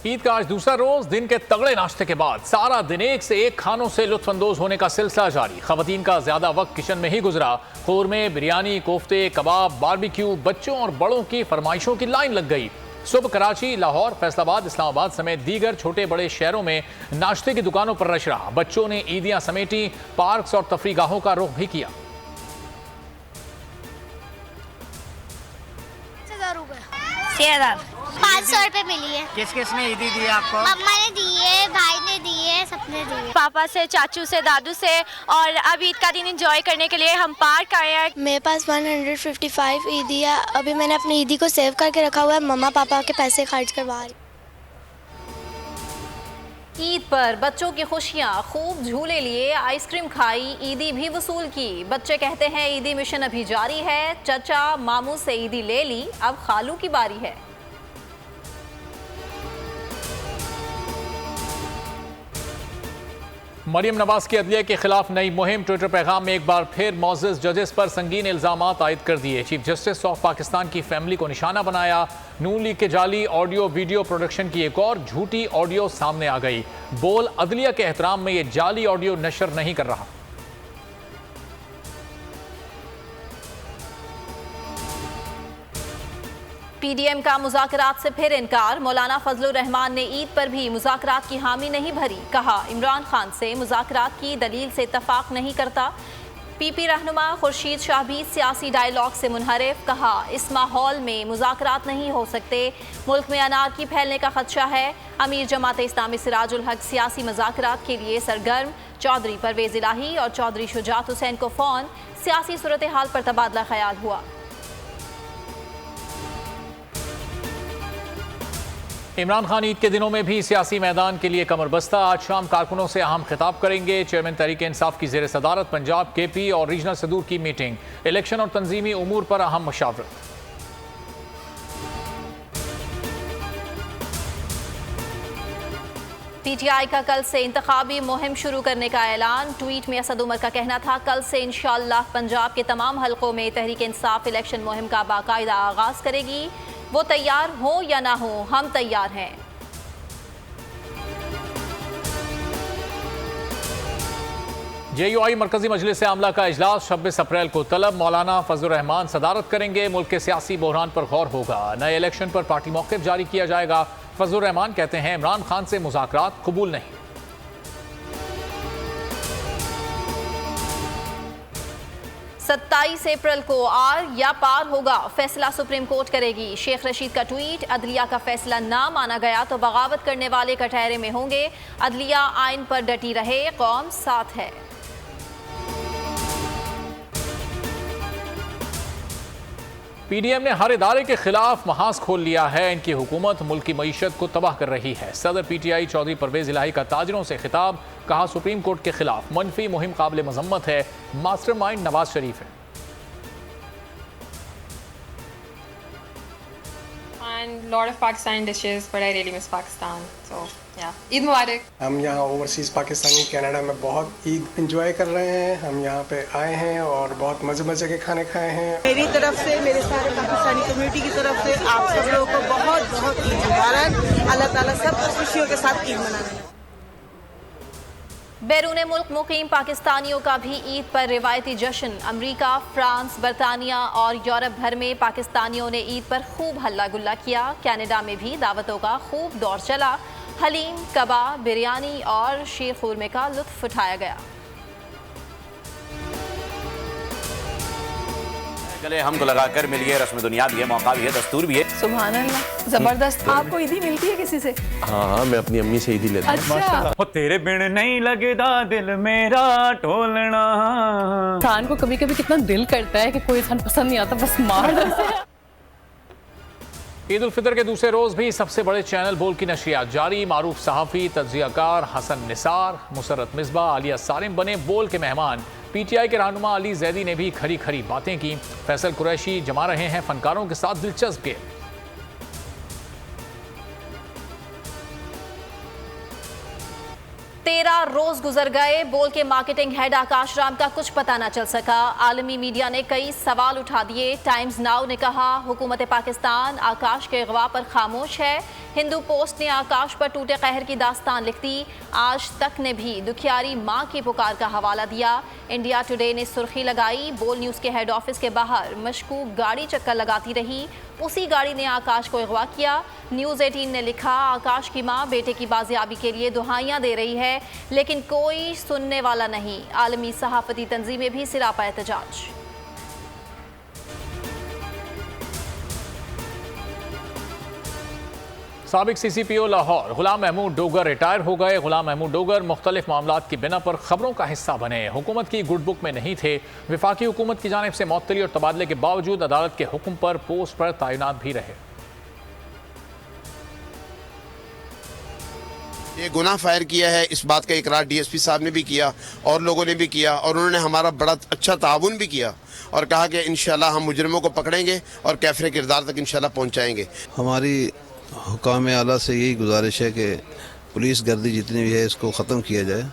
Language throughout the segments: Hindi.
ईद का आज दूसरा रोज दिन के तगड़े नाश्ते के बाद सारा दिन एक से एक खानों से लुत्फानंदोज होने का सिलसिला जारी। खवातीन का ज्यादा वक्त किचन में ही गुजरा। खुरमे, बिरयानी, कोफ्ते, कबाब, बारबेक्यू, बच्चों और बड़ों की फरमाइशों की लाइन लग गई। सुबह कराची, लाहौर, फैसलाबाद, इस्लामाबाद समेत दीगर छोटे बड़े शहरों में नाश्ते की दुकानों पर रश रहा। बच्चों ने ईदियां समेटी, पार्क्स और तफरीगाहों का रुख भी किया। 500 रुपए मिली है। किस किस ने ईदी दी आपको? मम्मा ने दी है, भाई ने दी है, सबने दी है। पापा से, चाचू से, दादू से। और अब ईद का दिन एंजॉय करने के लिए हम पार्क आए हैं। मेरे पास 155 ईदी है। अभी मैंने अपनी ईदी को सेव करके रखा हुआ है। मम्मा पापा के पैसे खर्च करवा रही। ईद पर बच्चों की खुशियां, खूब झूले लिए, आइसक्रीम खाई, ईदी भी वसूल की। बच्चे कहते हैं ईदी मिशन अभी जारी है। चचा मामू से ईदी ले ली, अब खालू की बारी है। मरियम नवाज की अदलिया के खिलाफ नई मुहिम। ट्विटर पैगाम में एक बार फिर मोअज़्ज़ज़ जजेस पर संगीन इल्जामात आयद कर दिए। चीफ जस्टिस ऑफ पाकिस्तान की फैमिली को निशाना बनाया। नून लीग के जाली ऑडियो वीडियो प्रोडक्शन की एक और झूठी ऑडियो सामने आ गई। बोल अदलिया के एहतराम में यह जाली ऑडियो नशर नहीं कर रहा। पीडीएम का मुज़ाकरात से फिर इनकार। मौलाना फजलुर रहमान ने ईद पर भी मुज़ाकरात की हामी नहीं भरी। कहा इमरान खान से मुज़ाकरात की दलील से इत्तफाक नहीं करता। पीपी रहनुमा खुर्शीद शाह भी सियासी डायलॉग से मुनहरिफ। कहा इस माहौल में मुज़ाकरात नहीं हो सकते, मुल्क में अनारकी फैलने का खदशा है। अमीर जमात इस्लामी सिराजुल हक सियासी मुज़ाकरात के लिए सरगर्म। चौधरी परवेज़ इलाही और चौधरी शुजात हुसैन को फ़ोन। सियासी सूरत हाल पर तबादला ख्याल हुआ। इमरान खान ईद के दिनों में भी सियासी मैदान के लिए कमर बस्ता। आज शाम कारकुनों से अहम खिताब करेंगे। चेयरमैन तहरीक इंसाफ की ज़ेर सदारत पंजाब, केपी और रीजनल सदूर की मीटिंग। इलेक्शन और तंजीमी उमूर पर अहम मशावरत। पीटीआई का कल से इंतखाबी मुहिम शुरू करने का ऐलान। ट्वीट में असद उमर का कहना था कल से इंशाअल्लाह पंजाब के तमाम हलकों में तहरीक इंसाफ इलेक्शन मुहिम का बाकायदा आगाज करेगी। वो तैयार हो या ना हो, हम तैयार हैं। JUI मरकजी मजलिस आमला का इजलास 26 अप्रैल को तलब। मौलाना फजलुर रहमान सदारत करेंगे। मुल्क के सियासी बहरान पर गौर होगा। नए इलेक्शन पर पार्टी मौक़िफ़ जारी किया जाएगा। फजलुर रहमान कहते हैं इमरान खान से मुज़ाकरात कबूल नहीं। 27 अप्रैल को आर या पार होगा, फैसला सुप्रीम कोर्ट करेगी। शेख रशीद का ट्वीट। अदलिया का फैसला ना माना गया तो बगावत करने वाले कटहरे में होंगे। अदलिया आइन पर डटी रहे, कौम साथ है। पीडीएम ने हर इदारे के खिलाफ महाज खोल लिया है। इनकी हुकूमत मुल्क की मईशत को तबाह कर रही है। सदर पीटीआई चौधरी परवेज़ इलाही का ताजरों से खिताब। कहा सुप्रीम कोर्ट के खिलाफ मनफी मुहिम काबिल मजम्मत है। मास्टरमाइंड नवाज शरीफ है। And lot of Pakistani dishes, but I really miss Pakistan. So yeah, Eid Mubarak. हम यहाँ ओवरसीज़ पाकिस्तानी कनाडा में बहुत ईद इंजॉय कर रहे हैं। हम यहाँ पे आए हैं और बहुत मज़े के खाने खाए हैं। मेरी तरफ से, मेरे सारे पाकिस्तानी कम्युनिटी की तरफ से आप सब लोगों को बहुत बहुत ईद मुबारक। अल्लाह ताला सब खुशियों के साथ ईद मनाएं। बैरून मुल्क मुकीम पाकिस्तानियों का भी ईद पर रिवायती जश्न। अमरीका, फ्रांस, बरतानिया और यूरोप भर में पाकिस्तानियों ने ईद पर खूब हल्ला गुल्ला किया। कनाडा में भी दावतों का खूब दौर चला। हलीम, कबाब, बिरयानी और शीर खुरमे का लुत्फ उठाया गया। गले हमको लगाकर मिलिए, रस्म दुनिया भी है, मौका भी है, दस्तूर भी है। सुभान अल्लाह, जबरदस्त। आपको ईदी मिलती है किसी से? हाँ, मैं अपनी अम्मी से ईदी लेता हूँ। अच्छा। तेरे बिन नहीं लगता दिल मेरा टोलना। इंसान को कभी कभी कितना दिल करता है कि कोई इंसान पसंद नहीं आता, बस मार देते हैं। ईद उल फितर के दूसरे रोज भी सबसे बड़े चैनल बोल की नशरियात जारी। मारूफ सहाफ़ी, तज्ज़ियाकार हसन निसार, मुसर्रत मिसबा, आलिया सारिम बने बोल के मेहमान। पीटीआई के रहनुमा अली जैदी ने भी खरी खरी बातें की। फैसल कुरैशी जमा रहे हैं फनकारों के साथ दिलचस्प गेम। 13 रोज गुजर गए, बोल के मार्केटिंग हेड आकाश राम का कुछ पता न चल सका। आलमी मीडिया ने कई सवाल उठा दिए। टाइम्स नाउ ने कहा हुकूमत पाकिस्तान आकाश के अगवा पर खामोश है। हिंदू पोस्ट ने आकाश पर टूटे कहर की दास्तान लिख दी। आज तक ने भी दुखियारी मां की पुकार का हवाला दिया। इंडिया टुडे ने सुर्खी लगाई, बोल न्यूज़ के हेड ऑफिस के बाहर मशकूक गाड़ी चक्कर लगाती रही, उसी गाड़ी ने आकाश को अगवा किया। न्यूज़ 18 ने लिखा, आकाश की मां बेटे की बाजियाबी के लिए दुहाइयां दे रही है, लेकिन कोई सुनने वाला नहीं। आलमी सहाफती तंजीमें भी सिरापा एहतजाज। साबिक CCPO लाहौर गुलाम महमूद डोगर रिटायर हो गए। गुलाम महमूद डोगर मुख्तलिफ मामलात की बिना पर खबरों का हिस्सा बने। हुकूमत की गुड बुक में नहीं थे। विफाकी हुकूमत की जानिब से मअतली और तबादले के बावजूद अदालत के हुक्म पर पोस्ट पर तैनात भी रहे। ये गुनाह फायर किया है, इस बात का इकरार DSP साहब ने भी किया और लोगों ने भी किया, और उन्होंने हमारा बड़ा अच्छा ताउन भी किया और कहा कि इंशाल्लाह हम मुजरिमों को पकड़ेंगे और कैफरे किरदार तक इंशाल्लाह पहुंचाएंगे। हमारी हुकाम आला से यही गुजारिश है कि पुलिस गर्दी जितनी भी है इसको ख़त्म किया जाए।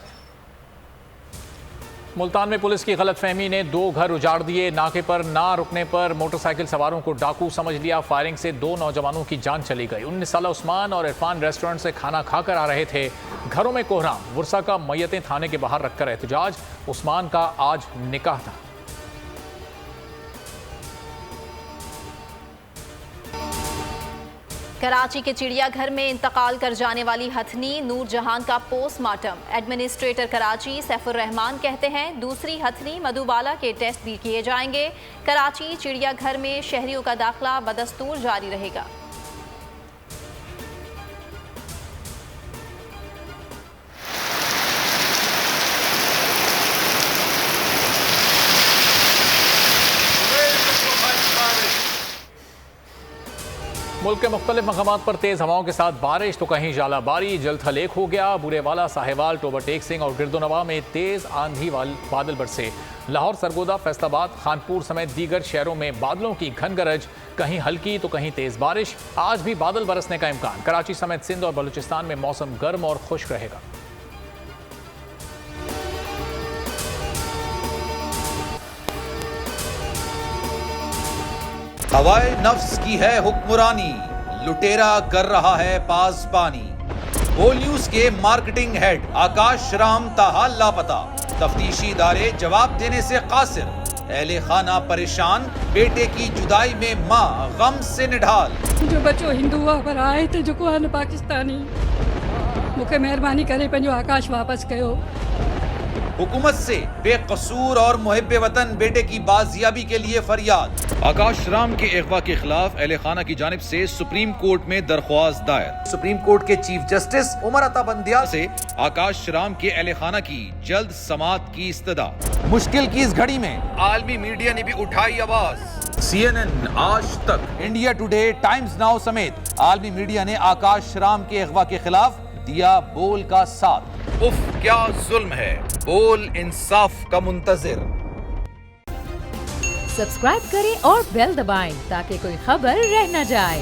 मुल्तान में पुलिस की गलतफहमी ने 2 घर उजाड़ दिए। नाके पर ना रुकने पर मोटरसाइकिल सवारों को डाकू समझ लिया। फायरिंग से 2 नौजवानों की जान चली गई। 19 साला उस्मान और इरफान रेस्टोरेंट से खाना खाकर आ रहे थे। घरों में कोहराम। वर्षा का मैयतें थाने के बाहर रखकर एहतजाज। उस्मान का आज निकाह था। कराची के चिड़ियाघर में इंतकाल कर जाने वाली हथनी नूर जहान का पोस्टमार्टम। एडमिनिस्ट्रेटर कराची सैफुर रहमान कहते हैं दूसरी हथनी मधुबाला के टेस्ट भी किए जाएंगे। कराची चिड़ियाघर में शहरियों का दाखिला बदस्तूर जारी रहेगा। मुल्क के मुख्तलिफ मकामात पर तेज़ हवाओं के साथ बारिश, तो कहीं जालाबारी। जल्द हलेक हो गया। बुरेवाला, साहेवाल, टोबर टेक सिंह और गिरदोनवा में तेज़ आंधी बादल बरसे। लाहौर, सरगोदा, फैसलाबाद, खानपुर समेत दीगर शहरों में बादलों की घन गरज, कहीं हल्की तो कहीं तेज़ बारिश। आज भी बादल बरसने का इम्कान। कराची समेत सिंध और बलूचिस्तान में मौसम गर्म और खुश्क रहेगा। हवाए नफ्स की है हुक्मरानी, लुटेरा कर रहा है पासबानी। बोल न्यूज के मार्केटिंग हेड आकाश राम ताहा लापता। तफ्तीशी इदारे जवाब देने से कासिर। अहले खाना परेशान, बेटे की जुदाई में माँ गम से निढाल। जो बच्चों हिंदू पर आए थे जो को पाकिस्तानी, मुझे मेहरबानी करे पंहिंजो आकाश वापस कयो। हुकूमत से बेकसूर और मुहिब्बे वतन बेटे की बाजियाबी के लिए फरियाद। आकाश राम के अगवा के खिलाफ अहले खाना की जानिब से सुप्रीम कोर्ट में दरख्वास्त दायर। सुप्रीम कोर्ट के चीफ जस्टिस उमर अता बंदियाल से आकाश राम के अहले खाना की जल्द समाअत की इस्तदा। मुश्किल की इस घड़ी में आलमी मीडिया ने भी उठाई आवाज। CNN, आज तक, इंडिया टुडे, टाइम्स नाउ समेत आलमी मीडिया ने आकाश राम के अगवा के खिलाफ दिया बोल का साथ। उफ क्या जुल्म है, बोल इंसाफ का मुंतजिर। सब्सक्राइब करें और बेल दबाएं ताकि कोई खबर रह न जाए।